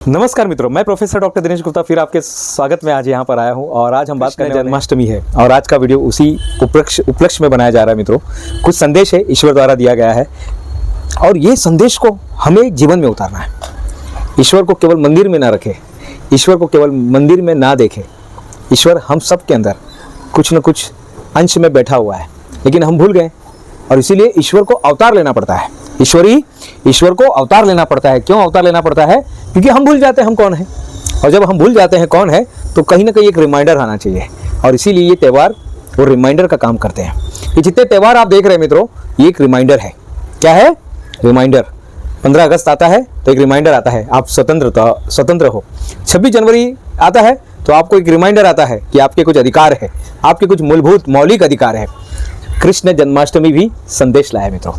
नमस्कार मित्रों, मैं प्रोफेसर डॉक्टर दिनेश गुप्ता फिर आपके स्वागत में आज यहाँ पर आया हूँ और आज हम बात करने जन्माष्टमी है और आज का वीडियो उसी उपलक्ष्य में बनाया जा रहा है। मित्रों, कुछ संदेश है ईश्वर द्वारा दिया गया है और ये संदेश को हमें जीवन में उतारना है। ईश्वर को केवल मंदिर में ना रखे, ईश्वर को केवल मंदिर में ना देखे। ईश्वर हम सब के अंदर कुछ न कुछ अंश में बैठा हुआ है, लेकिन हम भूल गए और इसीलिए ईश्वर को अवतार लेना पड़ता है। ईश्वर को अवतार लेना पड़ता है। क्यों अवतार लेना पड़ता है? क्योंकि हम भूल जाते हैं हम कौन है, और जब हम भूल जाते हैं कौन है तो कहीं ना कहीं एक रिमाइंडर आना चाहिए और इसीलिए ये त्यौहार वो रिमाइंडर का काम करते हैं। ये जितने त्यौहार आप देख रहे हैं मित्रों, ये एक रिमाइंडर है। क्या है? रिमाइंडर। 15 अगस्त आता है तो एक रिमाइंडर आता है आप स्वतंत्र हो। 26 जनवरी आता है तो आपको एक रिमाइंडर आता है कि आपके कुछ अधिकार है, आपके कुछ मूलभूत मौलिक अधिकार है। कृष्ण जन्माष्टमी भी संदेश लाया मित्रों।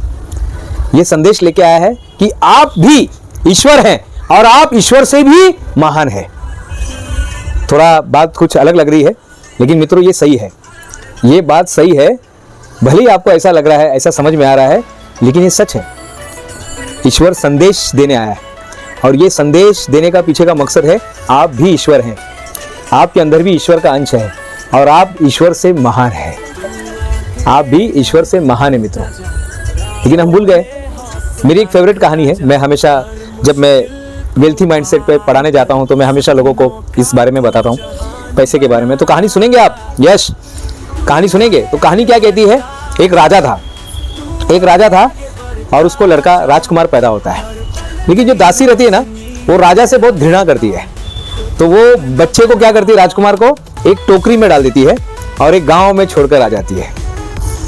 ये संदेश लेके आया है कि आप भी ईश्वर हैं और आप ईश्वर से भी महान हैं। थोड़ा बात कुछ अलग लग रही है, लेकिन मित्रों ये सही है, ये बात सही है। भले ही आपको ऐसा लग रहा है, ऐसा समझ में आ रहा है, लेकिन ये सच है। ईश्वर संदेश देने आया है और ये संदेश देने का पीछे का मकसद है आप भी ईश्वर हैं, आपके अंदर भी ईश्वर का अंश है और आप ईश्वर से महान हैं। आप भी ईश्वर से महान है मित्रों, लेकिन हम भूल गए। मेरी एक फेवरेट कहानी है। मैं हमेशा जब मैं वेल्थी माइंडसेट पे पढ़ाने जाता हूँ तो मैं हमेशा लोगों को इस बारे में बताता हूँ, पैसे के बारे में। तो कहानी सुनेंगे आप? यस, कहानी सुनेंगे। तो कहानी क्या कहती है? एक राजा था और उसको लड़का राजकुमार पैदा होता है, लेकिन जो दासी रहती है ना वो राजा से बहुत घृणा करती है। तो वो बच्चे को क्या करती है? राजकुमार को एक टोकरी में डाल देती है और एक गाँव में छोड़कर आ जाती है।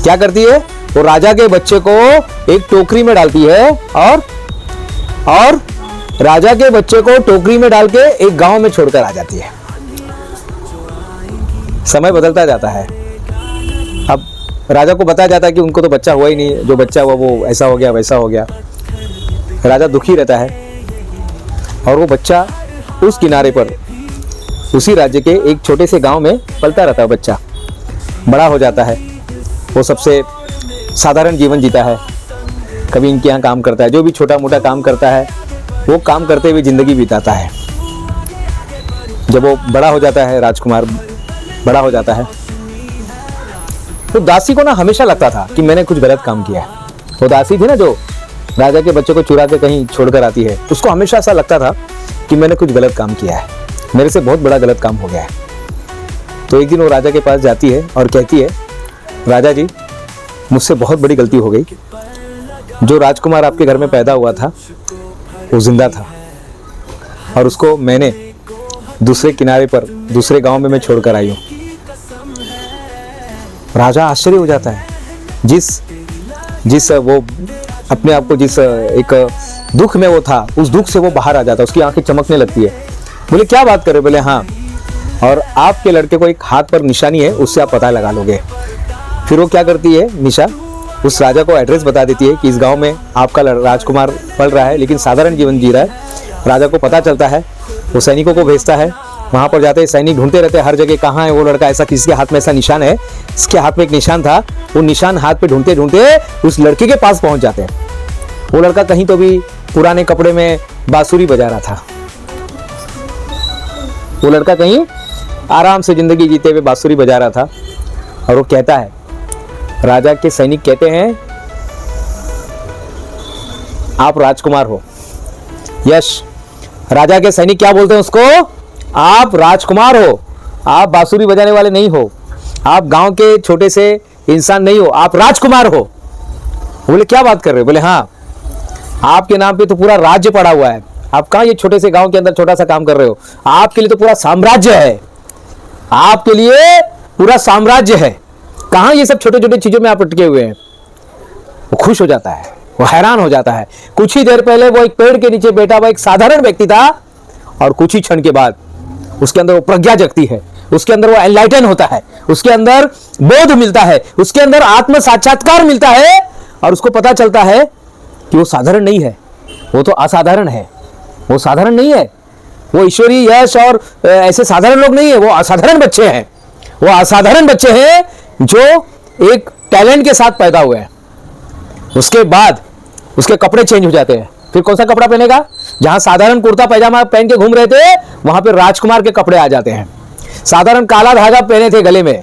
क्या करती है? वो राजा के बच्चे को एक टोकरी में डालती है और राजा के बच्चे को टोकरी में डाल के एक गांव में छोड़कर आ जाती है। समय बदलता जाता है। अब राजा को बताया जाता है कि उनको तो बच्चा हुआ ही नहीं, जो बच्चा हुआ वो ऐसा हो गया वैसा हो गया। राजा दुखी रहता है और वो बच्चा उस किनारे पर उसी राज्य के एक छोटे से गांव में पलता रहता है। बच्चा बड़ा हो जाता है, वो सबसे साधारण जीवन जीता है। कभी इनके यहाँ काम करता है, जो भी छोटा मोटा काम करता है वो काम करते हुए ज़िंदगी बिताता है। जब वो बड़ा हो जाता है, राजकुमार बड़ा हो जाता है, तो दासी को ना हमेशा लगता था कि मैंने कुछ गलत काम किया है। वो दासी थी ना जो राजा के बच्चे को चुरा के कहीं छोड़कर आती है, उसको हमेशा ऐसा लगता था कि मैंने कुछ गलत काम किया है, मेरे से बहुत बड़ा गलत काम हो गया है। तो एक दिन वो राजा के पास जाती है और कहती है, राजा जी मुझसे बहुत बड़ी गलती हो गई। जो राजकुमार आपके घर में पैदा हुआ था वो जिंदा था और उसको मैंने दूसरे किनारे पर दूसरे गांव में मैं छोड़कर आई हूँ। राजा आश्चर्य हो जाता है। जिस वो अपने आप को जिस एक दुख में वो था, उस दुख से वो बाहर आ जाता है, उसकी आंखें चमकने लगती है। बोले क्या बात कर रहे? बोले हाँ, और आपके लड़के को एक हाथ पर निशानी है, उससे आप पता लगा लोगे। फिर वो क्या करती है? निशा उस राजा को एड्रेस बता देती है कि इस गांव में आपका राजकुमार पल रहा है, लेकिन साधारण जीवन जी रहा है। राजा को पता चलता है, वो सैनिकों को भेजता है। वहाँ पर जाते सैनिक ढूंढते रहते हैं हर जगह, कहाँ है वो लड़का। ऐसा किसी के हाथ में ऐसा निशान है, इसके हाथ में एक निशान था। वो निशान हाथ पे ढूंढते ढूंढते उस लड़के के पास पहुँच जाते हैं। वो लड़का कहीं तो भी पुराने कपड़े में बांसुरी बजा रहा था। वो लड़का कहीं आराम से जिंदगी जीते हुए बांसुरी बजा रहा था और वो कहता है, राजा के सैनिक कहते हैं आप राजकुमार हो। यश, राजा के सैनिक क्या बोलते हैं उसको? आप राजकुमार हो, आप बांसुरी बजाने वाले नहीं हो, आप गांव के छोटे से इंसान नहीं हो, आप राजकुमार हो। बोले क्या बात कर रहे हो? बोले हाँ, आपके नाम पे तो पूरा राज्य पड़ा हुआ है, आप कहाँ ये छोटे से गांव के अंदर छोटा सा काम कर रहे हो? आपके लिए तो पूरा साम्राज्य है, आपके लिए पूरा साम्राज्य है। कहाँ ये सब छोटे छोटे चीजों में आप अटके हुए हैं? वो खुश हो जाता है, वो हैरान हो जाता है। कुछ ही देर पहले वो एक पेड़ के नीचे बैठा हुआ एक साधारण व्यक्ति था और कुछ ही क्षण के बाद उसके अंदर वो प्रज्ञा जगती है, उसके अंदर वो एनलाइटन होता है, उसके अंदर बोध मिलता है, उसके अंदर आत्म साक्षात्कार मिलता है और उसको पता चलता है कि वो साधारण नहीं है, वो तो असाधारण है। वो साधारण नहीं है, वो ईश्वरीय यश और ऐसे साधारण लोग नहीं है, वो असाधारण बच्चे हैं। वो असाधारण बच्चे हैं जो एक टैलेंट के साथ पैदा हुए हैं। उसके बाद उसके कपड़े चेंज हो जाते हैं, फिर कौन सा कपड़ा पहनेगा? जहां साधारण कुर्ता पैजामा पहन के घूम रहे थे वहां पे राजकुमार के कपड़े आ जाते हैं। साधारण काला धागा पहने थे गले में,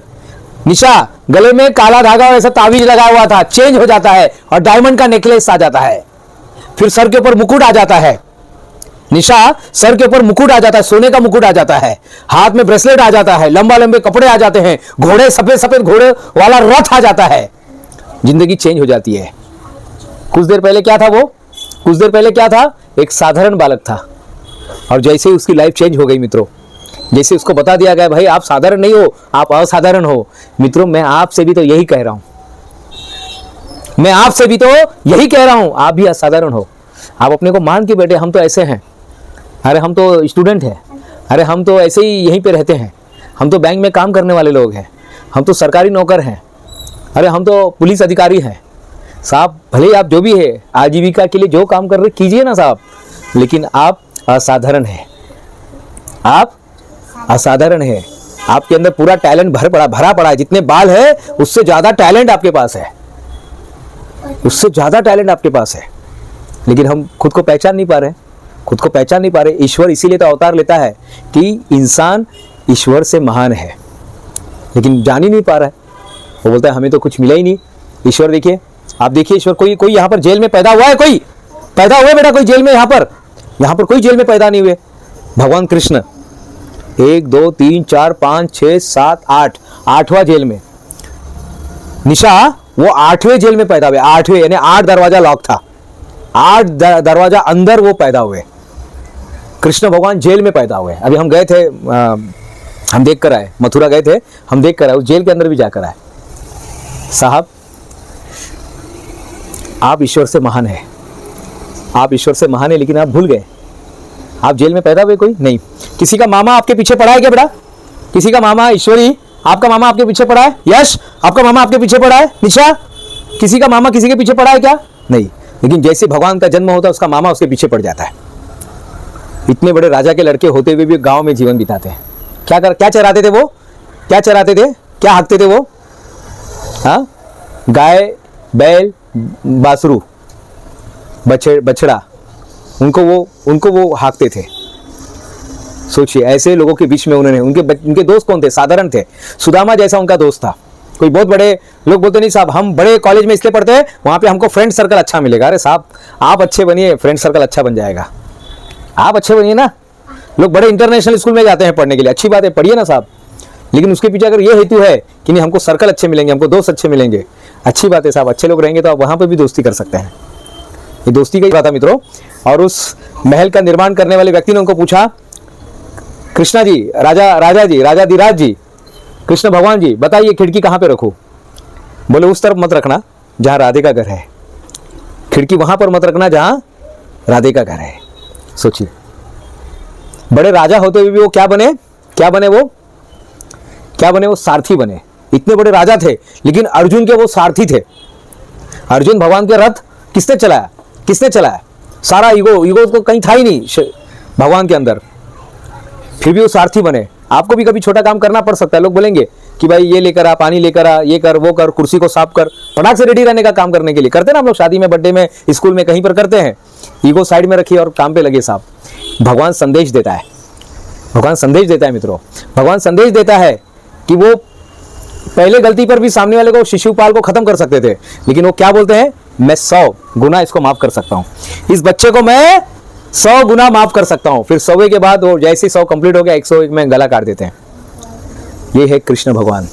निशा गले में काला धागा और ऐसा ताबीज लगा हुआ था, चेंज हो जाता है और डायमंड का नेकलेस आ जाता है। फिर सर के ऊपर मुकुट आ जाता है, निशा सर के ऊपर मुकुट आ जाता है, सोने का मुकुट आ जाता है, हाथ में ब्रेसलेट आ जाता है, लंबा लंबे कपड़े आ जाते हैं, घोड़े सफेद सफेद घोड़े वाला रथ आ जाता है। जिंदगी चेंज हो जाती है। कुछ देर पहले क्या था वो? कुछ देर पहले क्या था? एक साधारण बालक था और जैसे ही उसकी लाइफ चेंज हो गई मित्रों, जैसे उसको बता दिया गया भाई आप साधारण नहीं हो, आप असाधारण हो। मित्रों मैं आपसे भी तो यही कह रहा हूं, मैं आपसे भी तो यही कह रहा हूं, आप भी असाधारण हो। आप अपने को मान के बैठे हम तो ऐसे हैं, अरे हम तो स्टूडेंट हैं, अरे हम तो ऐसे ही यहीं पे रहते हैं, हम तो बैंक में काम करने वाले लोग हैं, हम तो सरकारी नौकर हैं, अरे हम तो पुलिस अधिकारी हैं। साहब भले आप जो भी है आजीविका के लिए जो काम कर रहे कीजिए ना साहब, लेकिन आप असाधारण हैं, आप असाधारण है। आपके अंदर पूरा टैलेंट भरा पड़ा है। जितने बाल है उससे ज्यादा टैलेंट आपके पास है, उससे ज्यादा टैलेंट आपके पास है, लेकिन हम खुद को पहचान नहीं पा रहे, खुद को पहचान नहीं पा रहे। ईश्वर इसीलिए तो अवतार लेता है कि इंसान ईश्वर से महान है, लेकिन जान ही नहीं पा रहा है। वो बोलता है हमें तो कुछ मिला ही नहीं। ईश्वर देखिए, आप देखिए ईश्वर कोई यहाँ पर जेल में पैदा हुआ है? कोई पैदा हुआ बेटा? कोई जेल में यहाँ पर कोई जेल में पैदा नहीं हुए। भगवान कृष्ण 1 2 3 4 5 6 7 8 8वां जेल में, निशा वो 8वें जेल में पैदा हुए। 8वें यानी 8 दरवाजा लॉक था, 8 दरवाजा अंदर वो पैदा हुए। कृष्ण भगवान जेल में पैदा हुए। अभी हम गए थे, हम देख कर आए, मथुरा गए थे, हम देख कर आए, उस जेल के अंदर भी जाकर आए। साहब आप ईश्वर से महान है, आप ईश्वर से महान है, लेकिन आप भूल गए आप जेल में पैदा हुए कोई नहीं। किसी का मामा आपके पीछे पड़ा है क्या बेटा? किसी का मामा, ईश्वरी आपका मामा आपके पीछे पड़ा है? यश आपका मामा आपके पीछे पड़ा है? निशा किसी का मामा किसी के पीछे पड़ा है क्या? नहीं। लेकिन जैसे भगवान का जन्म होता है उसका मामा उसके पीछे पड़ जाता है। इतने बड़े राजा के लड़के होते हुए भी गांव में जीवन बिताते हैं। क्या चराते थे वो? क्या चराते थे? क्या हाँकते थे वो? हाँ, गाय, बैल, बासरू, बछड़ा, उनको वो हाँकते थे। सोचिए ऐसे लोगों के बीच में उन्होंने, उनके दोस्त कौन थे? साधारण थे। सुदामा जैसा उनका दोस्त था। कोई बहुत बड़े लोग बोलते नहीं साहब हम बड़े कॉलेज में इसलिए पढ़ते हैं वहां पे हमको फ्रेंड सर्कल अच्छा मिलेगा। अरे साहब आप अच्छे बनिए, फ्रेंड सर्कल अच्छा बन जाएगा। आप अच्छे बनिए ना। लोग बड़े इंटरनेशनल स्कूल में जाते हैं पढ़ने के लिए, अच्छी बात है, पढ़िए ना साहब, लेकिन उसके पीछे अगर ये हेतु है कि नहीं हमको सर्कल अच्छे मिलेंगे, हमको दोस्त अच्छे मिलेंगे, अच्छी बात है साहब, अच्छे लोग रहेंगे तो आप वहां पर भी दोस्ती कर सकते हैं। ये दोस्ती का ही बात है मित्रों। और उस महल का निर्माण करने वाले व्यक्ति ने उनको पूछा, कृष्णा जी, राजाधिराज जी, कृष्ण भगवान जी बताइए खिड़की कहाँ पे रखूं? बोले उस तरफ मत रखना जहां राधे का घर है, खिड़की वहां पर मत रखना जहां राधे का घर है। सोचिए बड़े राजा होते हुए भी वो क्या बने? वो सारथी बने। इतने बड़े राजा थे लेकिन अर्जुन के वो सारथी थे। अर्जुन भगवान के रथ किसने चलाया? सारा ईगो उसको कहीं था ही नहीं भगवान के अंदर, फिर भी वो सारथी बने। आपको भी कभी छोटा काम करना पड़ सकता है। लोग बोलेंगे कि भाई ये लेकर आ, पानी लेकर आ, ये कर, वो कर, कुर्सी को साफ कर, फटाक से रेडी रहने का काम करने के लिए करते हैं ना हम लोग, शादी में, बर्थडे में, स्कूल में, कहीं पर करते हैं। ईगो साइड में रखिए और काम पे लगे साहब। भगवान संदेश देता है, मित्रों। भगवान संदेश देता है कि वो पहले गलती पर भी सामने वाले को, शिशुपाल को खत्म कर सकते थे, लेकिन वो क्या बोलते हैं? मैं 100 गुना इसको माफ कर सकता हूं, इस बच्चे को मैं 100 गुना माफ कर सकता हूं। फिर 100 के बाद वो जैसे 100 कंप्लीट हो गया 101 में गला काट देते हैं। ये है कृष्ण भगवान,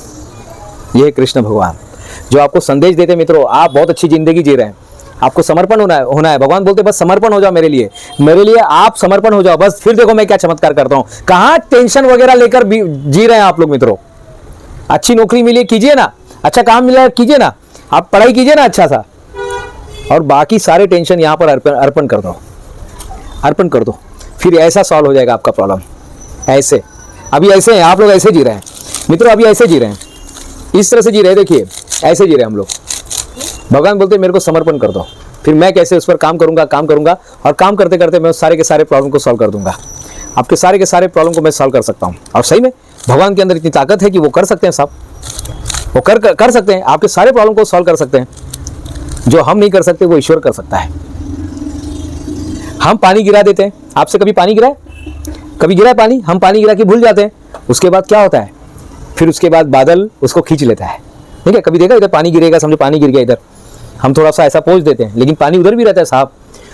जो आपको संदेश देते हैं। मित्रों आप बहुत अच्छी जिंदगी जी रहे हैं, आपको समर्पण होना है। भगवान बोलते बस समर्पण हो जाओ मेरे लिए आप समर्पण हो जाओ, बस फिर देखो मैं क्या चमत्कार करता हूं। कहां टेंशन वगैरह लेकर जी रहे हैं आप लोग मित्रों? अच्छी नौकरी मिली कीजिए ना, अच्छा काम मिला कीजिए ना, आप पढ़ाई कीजिए ना अच्छा सा, और बाकी सारे टेंशन यहां पर अर्पण कर दो, फिर ऐसा सॉल्व हो जाएगा आपका प्रॉब्लम। ऐसे अभी ऐसे हैं आप लोग, ऐसे जी रहे हैं मित्रों, अभी ऐसे जी रहे हैं, इस तरह से जी रहे हैं। देखिए ऐसे जी रहे हैं हम लोग। भगवान बोलते मेरे को समर्पण कर दो, फिर मैं कैसे उस पर काम करूंगा, और काम करते करते मैं सारे के सारे प्रॉब्लम को सॉल्व कर दूंगा। आपके सारे के सारे प्रॉब्लम को मैं सॉल्व कर सकता हूं। और सही में भगवान के अंदर इतनी ताकत है कि वो कर सकते हैं साहब, वो कर सकते हैं, आपके सारे प्रॉब्लम को सॉल्व कर सकते हैं। जो हम नहीं कर सकते वो ईश्वर कर सकता है। हम पानी गिरा देते हैं, आपसे कभी पानी गिरा है? कभी गिरा है पानी? हम पानी गिरा के भूल जाते हैं। उसके बाद क्या होता है, फिर उसके बाद बादल उसको खींच लेता है। ठीक है, कभी देखा इधर पानी गिरेगा, समझो पानी गिर गया इधर, हम थोड़ा सा ऐसा पोंछ देते हैं, लेकिन पानी उधर भी रहता है साहब।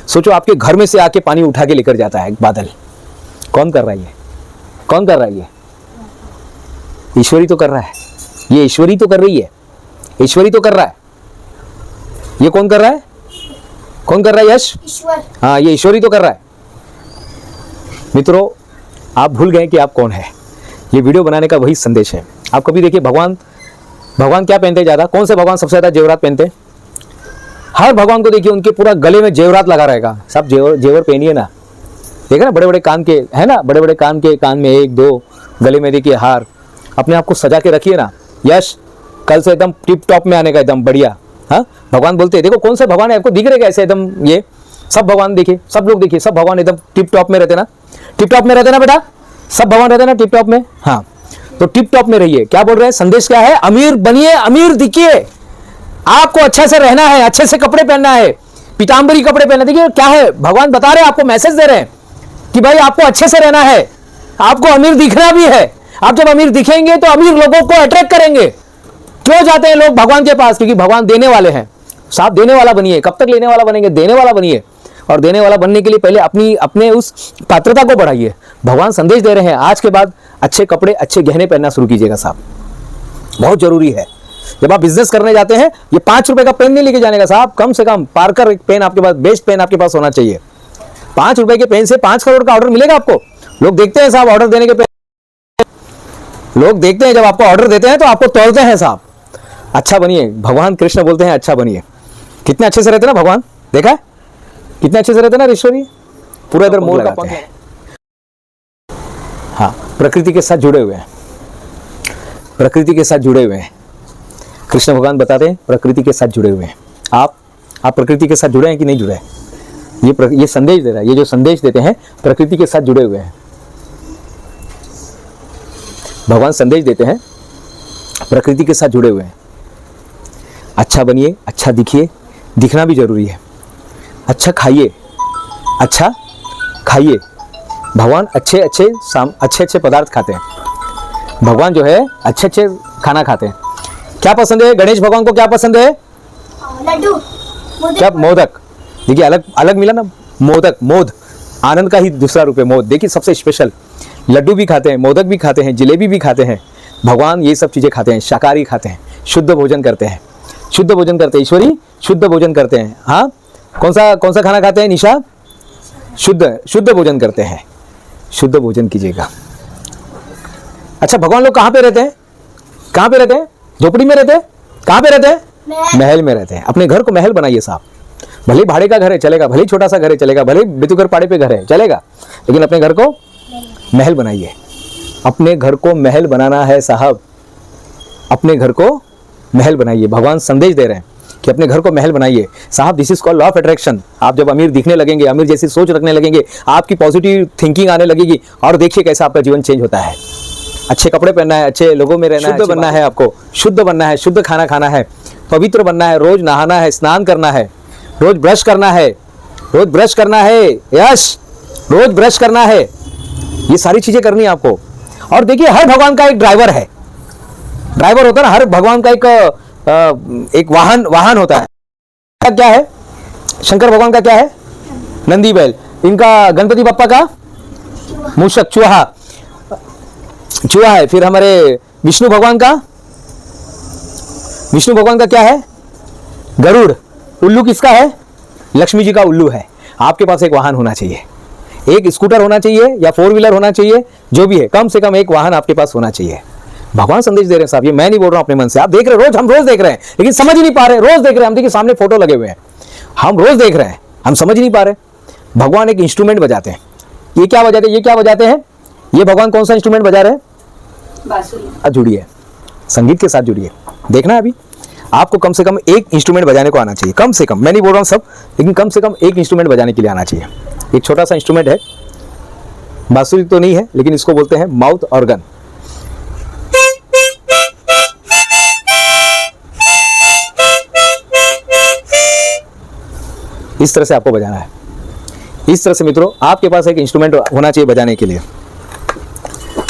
सोचो आपके घर में से आके पानी उठा के लेकर जाता है बादल। कौन कर रहा है ये? कौन कर रहा है ये? ईश्वरी तो कर रहा है, ये ईश्वरी तो कर रही है, ईश्वरी तो कर रहा है। ये कौन कर रहा है? कौन कर रहा है? यश, ईश्वर। हाँ, ये ईश्वरी तो कर रहा है। मित्रों, आप भूल गए कि आप कौन है। ये वीडियो बनाने का वही संदेश है। आप कभी देखिए भगवान क्या पहनते हैं ज्यादा? कौन से भगवान सबसे ज्यादा जेवरात पहनते हैं? हर भगवान को देखिए उनके पूरा गले में जेवरात लगा रहेगा। सब जेवर पहनिए ना, देखा ना, बड़े बड़े कान के है ना, बड़े बड़े कान के, कान में 1 2, गले में देखिए हार। अपने आप को सजा के रखिए ना। यश, कल से एकदम टिप टॉप में आने का, एकदम बढ़िया। हाँ, भगवान बोलते हैं, देखो कौन से भगवान है आपको दिख रहे कैसे एकदम, ये सब भगवान देखिए, सब लोग देखिए, सब भगवान एकदम टिप टॉप में रहते ना, टिप टॉप में रहते ना बेटा, सब भगवान रहते ना टिप टॉप में। हाँ, तो टिप टॉप में रहिए। क्या बोल रहे हैं? संदेश क्या है? अमीर बनिए, अमीर दिखिए। आपको अच्छा से रहना है, अच्छे से कपड़े पहनना है, पीताम्बरी कपड़े पहनना। देखिए क्या है, भगवान बता रहे हैं, आपको मैसेज दे रहे हैं कि भाई आपको अच्छे से रहना है, आपको अमीर दिखना भी है। आप जब अमीर दिखेंगे तो अमीर लोगों को अट्रैक्ट करेंगे। क्यों जाते हैं लोग भगवान के पास? क्योंकि भगवान देने वाले हैं। साथ देने वाला बनिए। कब तक लेने वाला बनेंगे? देने वाला बनिए। और देने वाला बनने के लिए पहले अपने उस पात्रता को बढ़ाइए। भगवान संदेश दे रहे हैं, आज के बाद अच्छे कपड़े, अच्छे गहने पहनना शुरू कीजिएगा साहब, बहुत जरूरी है। जब आप बिजनेस करने जाते हैं, ये 5 रुपए का पेन नहीं लेके जाने का साहब, कम से कम पार्कर एक पेन आपके पास, बेस्ट पेन आपके पास होना चाहिए। 5 रुपए के पेन से 5 करोड़ का ऑर्डर मिलेगा आपको। लोग देखते हैं साहब ऑर्डर देने के पेन, लोग देखते हैं जब आपको ऑर्डर देते हैं तो आपको तोड़ते हैं साहब। अच्छा बनिए, भगवान कृष्ण बोलते हैं अच्छा बनिए। कितने अच्छे से रहते ना भगवान, देखा है कितने अच्छे से रहते ना ईश्वरी, पूरा इधर मोर लगाते हैं। हाँ, प्रकृति के साथ जुड़े हुए हैं, प्रकृति के साथ जुड़े हुए हैं। कृष्ण भगवान बताते हैं प्रकृति के साथ जुड़े हुए हैं। आप प्रकृति के साथ जुड़े हैं कि नहीं जुड़े हैं? ये संदेश दे रहा है, ये जो संदेश देते हैं प्रकृति के साथ जुड़े हुए हैं। भगवान संदेश देते हैं प्रकृति के साथ जुड़े हुए हैं। अच्छा बनिए, अच्छा दिखिए, दिखना भी जरूरी है। अच्छा खाइए, अच्छा खाइए। भगवान अच्छे अच्छे पदार्थ खाते हैं। भगवान जो है अच्छे अच्छे खाना खाते हैं। क्या पसंद है गणेश भगवान को? क्या पसंद है? लड्डू, क्या? मोदक। देखिए अलग अलग मिला ना, मोदक, मोद, आनंद का ही दूसरा रूप है मोद। देखिए सबसे स्पेशल, लड्डू भी खाते हैं, मोदक भी खाते हैं, जिलेबी भी खाते हैं। भगवान ये सब चीजें खाते हैं, शाकाहारी खाते हैं, शुद्ध भोजन करते हैं, शुद्ध भोजन करते हैं। ईश्वरी शुद्ध भोजन करते हैं। हाँ, कौन सा खाना खाते हैं निशा? शुद्ध भोजन करते हैं। शुद्ध भोजन कीजिएगा। अच्छा, भगवान लोग कहाँ पे रहते हैं? कहाँ पे रहते हैं? झोपड़ी में रहते हैं? कहाँ पे रहते हैं? महल में रहते हैं। अपने घर को महल बनाइए साहब। भले ही भाड़े का घर है चलेगा, भले ही छोटा सा घर है चलेगा, भले ही बितुकर पाड़े पे घर है चलेगा, लेकिन अपने घर को महल बनाइए। अपने घर को महल बनाना है साहब, अपने घर को महल बनाइए। भगवान संदेश दे रहे हैं कि अपने घर को महल बनाइए साहब। This is called law of attraction. आप जब अमीर दिखने लगेंगे, अमीर जैसी सोच रखने लगेंगे, आपकी पॉजिटिव थिंकिंग आने लगेगी, और देखिए कैसा आपका जीवन चेंज होता है। अच्छे कपड़े पहनना है, अच्छे लोगों में रहना है, शुद्ध बनना है, आपको शुद्ध बनना है, शुद्ध खाना खाना है, पवित्र बनना है, रोज नहाना है, स्नान करना है, रोज ब्रश करना है, रोज ब्रश करना है, यश रोज ब्रश करना है। ये सारी चीजें करनी है आपको। और देखिए हर भगवान का एक ड्राइवर है, ड्राइवर होता है ना, हर भगवान का एक वाहन होता है। क्या है? शंकर भगवान का क्या है? नंदी बैल। इनका गणपति बप्पा का मूषक, चूहा है। फिर हमारे विष्णु भगवान का क्या है? गरुड़। उल्लू किसका है? लक्ष्मी जी का उल्लू है। आपके पास एक वाहन होना चाहिए, एक स्कूटर होना चाहिए या 4 व्हीलर होना चाहिए, जो भी है, कम से कम एक वाहन आपके पास होना चाहिए। भगवान संदेश दे रहे हैं साहब, ये मैं नहीं बोल रहा हूं अपने मन से। आप देख रहे हैं, हम रोज देख रहे हैं, लेकिन समझ ही नहीं पा रहे। रोज देख रहे हैं हम, देखिए सामने फोटो लगे हुए हैं, हम रोज देख रहे हैं, हम समझ ही नहीं पा रहे। भगवान एक इंस्ट्रूमेंट बजाते हैं। ये क्या बजाते हैं? ये भगवान कौन सा इंस्ट्रूमेंट बजा रहे हैं? बांसुरी। जुड़िए, संगीत के साथ जुड़िए। देखना अभी आपको कम से कम एक इंस्ट्रूमेंट बजाने को आना चाहिए, कम से कम। मैं नहीं बोल रहा हूँ सब, लेकिन कम से कम एक इंस्ट्रूमेंट बजाने के लिए आना चाहिए। एक छोटा सा इंस्ट्रूमेंट है, बांसुरी तो नहीं है, लेकिन इसको बोलते हैं माउथ ऑर्गन। इस तरह से आपको बजाना है। इस तरह से मित्रों आपके पास एक इंस्ट्रूमेंट होना चाहिए बजाने के लिए।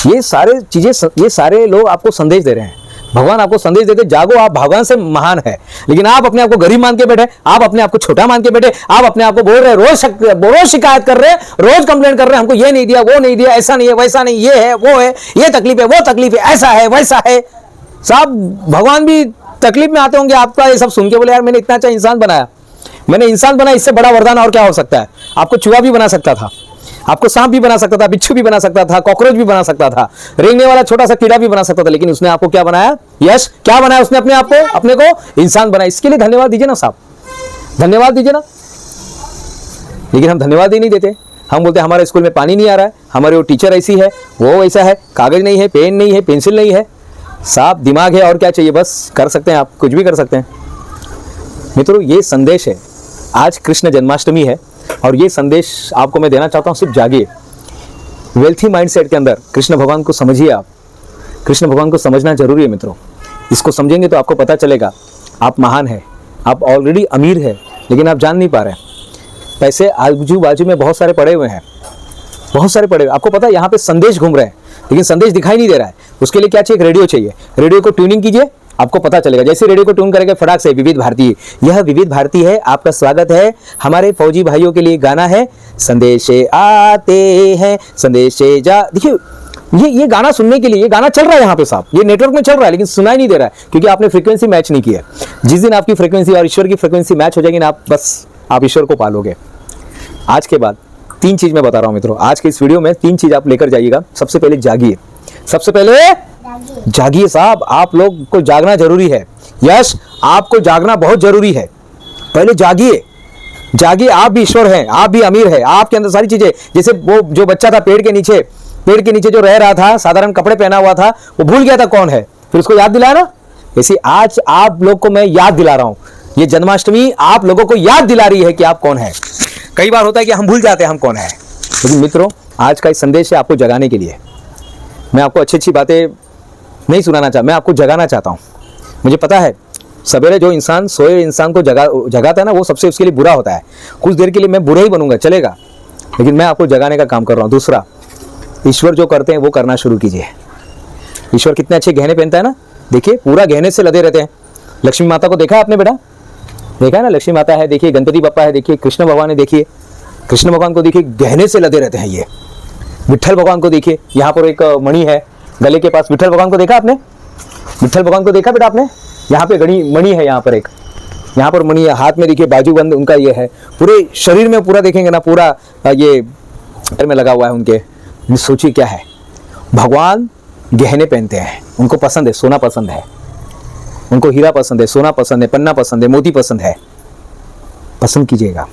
ये सारे लोग आपको संदेश दे रहे हैं, भगवान आपको संदेश देते जागो, आप भगवान से महान है। लेकिन आप अपने आप को गरीब मान के बैठे, आप अपने आप को छोटा मान के बैठे, आप अपने आप को बोल रहे, रोज शिकायत कर रहे, रोज कंप्लेंट कर रहे, हमको ये नहीं दिया, वो नहीं दिया, ऐसा नहीं है, वैसा नहीं, ये है, वो है, ये तकलीफ है, वो तकलीफ है, ऐसा है, वैसा है। साहब भगवान भी तकलीफ में आते होंगे आपका ये सब सुन के, बोले यार मैंने इतना अच्छा इंसान बनाया, मैंने इंसान बनाया, इससे बड़ा वरदान और क्या हो सकता है। आपको चूहा भी बना सकता था, आपको सांप भी बना सकता था, बिच्छू भी बना सकता था, कॉकरोच भी बना सकता था, रेंगने वाला छोटा सा कीड़ा भी बना सकता था, लेकिन उसने आपको क्या बनाया? यश क्या बनाया उसने? अपने आप को, अपने को इंसान बनाया। इसके लिए धन्यवाद दीजिए ना साहब, धन्यवाद दीजिए ना। लेकिन हम धन्यवाद ही नहीं देते, हम बोलते हमारे स्कूल में पानी नहीं आ रहा है, हमारे वो टीचर ऐसी है, वो ऐसा है, कागज नहीं है, पेन नहीं है, पेंसिल नहीं है। साहब दिमाग है और क्या चाहिए, बस कर सकते हैं, आप कुछ भी कर सकते हैं। मित्रों ये संदेश है, आज कृष्ण जन्माष्टमी है और ये संदेश आपको मैं देना चाहता हूँ, सिर्फ जागिए। वेल्थी माइंडसेट के अंदर कृष्ण भगवान को समझिए। आप कृष्ण भगवान को समझना जरूरी है मित्रों। इसको समझेंगे तो आपको पता चलेगा आप महान है, आप ऑलरेडी अमीर है, लेकिन आप जान नहीं पा रहे। पैसे आजू बाजू में बहुत सारे पड़े हुए हैं, बहुत सारे पड़े हुए। आपको पता है यहाँ पे संदेश घूम रहे हैं, लेकिन संदेश दिखाई नहीं दे रहा है। उसके लिए क्या चाहिए? एक रेडियो चाहिए। रेडियो को ट्यूनिंग कीजिए, आपको पता चलेगा। जैसे रेडियो को ट्यून करेंगे फटाक से विविध भारती, यह विविध भारती है, आपका स्वागत है। हमारे फौजी भाइयों के लिए गाना है, संदेशे आते हैं संदेशे जा। देखिए ये गाना सुनने के लिए, ये गाना चल रहा है यहाँ पे साहब, ये नेटवर्क में चल रहा है, लेकिन सुनाई नहीं दे रहा है क्योंकि आपने फ्रीक्वेंसी मैच नहीं किया। जिस दिन आपकी फ्रीक्वेंसी और ईश्वर की फ्रीक्वेंसी मैच हो जाएगी ना, आप ईश्वर को पालोगे। आज के बाद 3 चीज मैं बता रहा हूँ मित्रों, आज के इस वीडियो में 3 चीज आप लेकर जाइएगा। सबसे पहले जागिए, सबसे पहले जागिए साहब, आप लोग को जागना जरूरी है। यश आपको जागना बहुत जरूरी है। पहले जागिए, जागिए। आप भी ईश्वर हैं, आप भी अमीर है, आपके अंदर सारी चीजें। जैसे वो जो बच्चा था पेड़ के नीचे जो रह रहा था, साधारण कपड़े पहना हुआ था, वो भूल गया था कौन है, फिर उसको याद दिलाया ना। वैसे आज आप लोग को मैं याद दिला रहा हूं, ये जन्माष्टमी आप लोगों को याद दिला रही है कि आप कौन है। कई बार होता है कि हम भूल जाते हैं हम कौन है, लेकिन मित्रों आज का इस संदेश है आपको जगाने के लिए। मैं आपको अच्छी बातें नहीं सुनाना चाहता, मैं आपको जगाना चाहता हूँ। मुझे पता है सवेरे जो इंसान सोए इंसान को जगाता है ना, वो सबसे उसके लिए बुरा होता है। कुछ देर के लिए मैं बुरा ही बनूंगा, चलेगा, लेकिन मैं आपको जगाने का काम कर रहा हूँ। दूसरा, ईश्वर जो करते हैं वो करना शुरू कीजिए। ईश्वर कितने अच्छे गहने पहनता है ना, देखिए पूरा गहने से लदे रहते हैं। लक्ष्मी माता को देखा आपने बेटा? देखा है ना, लक्ष्मी माता है, देखिए गणपति बप्पा है, देखिए कृष्ण भगवान है, देखिए कृष्ण भगवान को देखिए गहने से लदे रहते हैं। ये विट्ठल भगवान को देखिए, यहाँ पर एक मणि है गले के पास। विट्ठल भगवान को देखा आपने? विट्ठल भगवान को देखा बेटा आपने? यहाँ पे मणि है, यहाँ पर एक, यहाँ पर मणि है, हाथ में देखिए बाजूबंद उनका ये है, पूरे शरीर में पूरा देखेंगे ना, पूरा ये पैर में लगा हुआ है उनके। सोचिए क्या है, भगवान गहने पहनते हैं, उनको पसंद है, सोना पसंद है, उनको हीरा पसंद है, सोना पसंद है, पन्ना पसंद है, मोती पसंद है। पसंद कीजिएगा,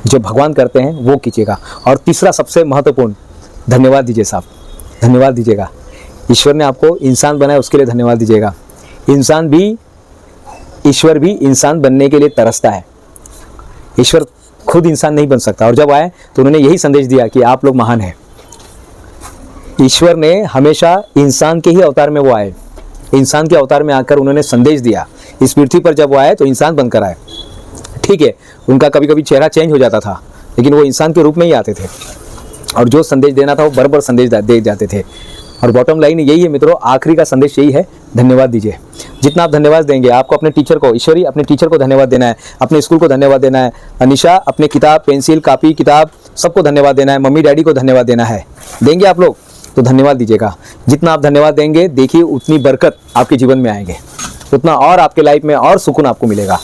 जो भगवान करते हैं वो कीजिएगा। और तीसरा सबसे महत्वपूर्ण, धन्यवाद दीजिए साहब, धन्यवाद दीजिएगा। ईश्वर ने आपको इंसान बनाया, उसके लिए धन्यवाद दीजिएगा। ईश्वर भी इंसान बनने के लिए तरसता है। ईश्वर खुद इंसान नहीं बन सकता, और जब आए तो उन्होंने यही संदेश दिया कि आप लोग महान हैं। ईश्वर ने हमेशा इंसान के ही अवतार में वो आए, इंसान के अवतार में आकर उन्होंने संदेश दिया। इस पृथ्वी पर जब वो आए तो इंसान बनकर आए। ठीक है, उनका कभी कभी चेहरा चेंज हो जाता था, लेकिन वो इंसान के रूप में ही आते थे, और जो संदेश देना था वो बराबर संदेश दे जाते थे। और बॉटम लाइन यही है मित्रों, आखिरी का संदेश यही है, धन्यवाद दीजिए। जितना आप धन्यवाद देंगे, आपको अपने टीचर को, ईश्वरी अपने टीचर को धन्यवाद देना है, अपने स्कूल को धन्यवाद देना है, अनिशा अपने किताब, पेंसिल, कॉपी, किताब सबको धन्यवाद देना है, मम्मी डैडी को धन्यवाद देना है। देंगे आप लोग तो धन्यवाद दीजिएगा। जितना आप धन्यवाद देंगे, देखिए उतनी बरकत आपके जीवन में आएंगे, उतना और आपके लाइफ में और सुकून आपको मिलेगा।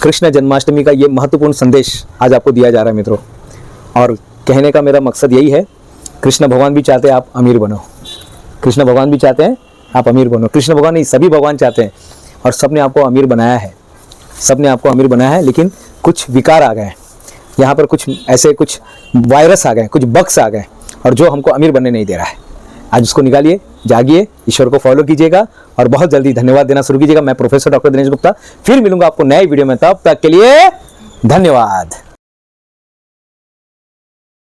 कृष्ण जन्माष्टमी का ये महत्वपूर्ण संदेश आज आपको दिया जा रहा है मित्रों, और कहने का मेरा मकसद यही है, कृष्ण भगवान भी चाहते हैं आप अमीर बनो, कृष्ण भगवान भी चाहते हैं आप अमीर बनो। कृष्ण भगवान नहीं, सभी भगवान चाहते हैं, और सबने आपको अमीर बनाया है, सबने आपको अमीर बनाया है। लेकिन कुछ विकार आ गए यहाँ पर, कुछ ऐसे कुछ वायरस आ गए, कुछ बग्स आ गए, और जो हमको अमीर बनने नहीं दे रहा है। आज उसको निकालिए, जागिए, ईश्वर को फॉलो कीजिएगा, और बहुत जल्दी धन्यवाद देना शुरू कीजिएगा। मैं प्रोफेसर डॉक्टर दिनेश गुप्ता फिर मिलूंगा आपको नए वीडियो में, तब तक के लिए धन्यवाद।